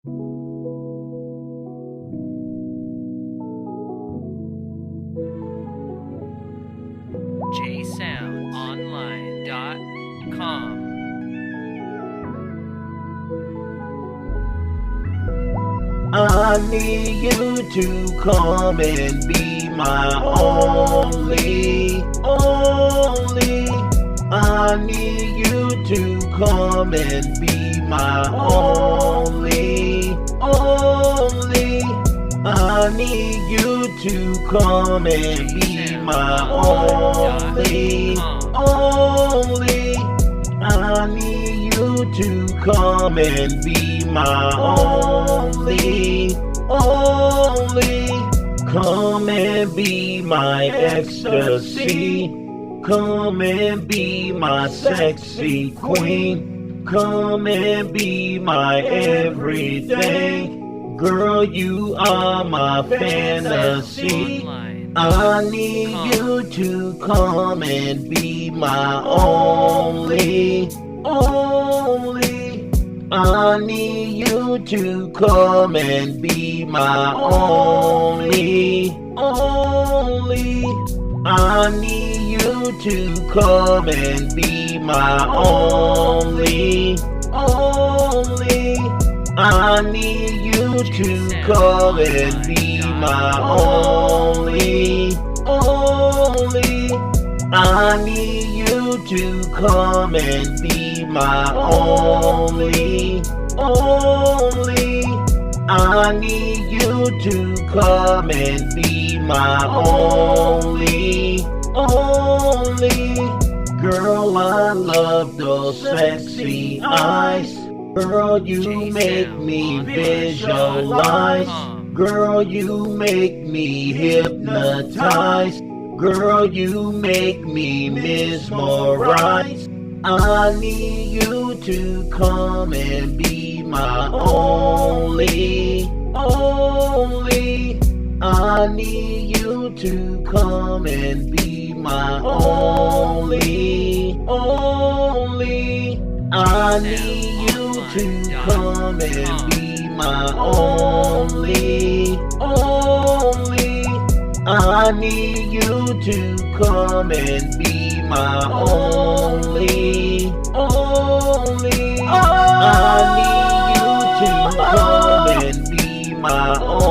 JSoundOnline.com. I need you to come and be my only. I need you to come and be my only. I need you to come and be my only. I need you to come and be my only. Come and be my ecstasy. Come and be my sexy queen. Come and be my everything. Girl, you are my fantasy. I need you to come and be my only. I need you to come and be my only. I need you to come and be my only. I need you to come and be my only. I need you to come and be my only. I need you to come and be my only. Girl, I love those sexy eyes. Girl, you make me visualize. Girl, you make me hypnotize. Girl, you make me mesmerize. I need you to come and be my only. I need you to come and be my only. I need you to come and be my only. I need you to come and be my only. I need you to come and be my only.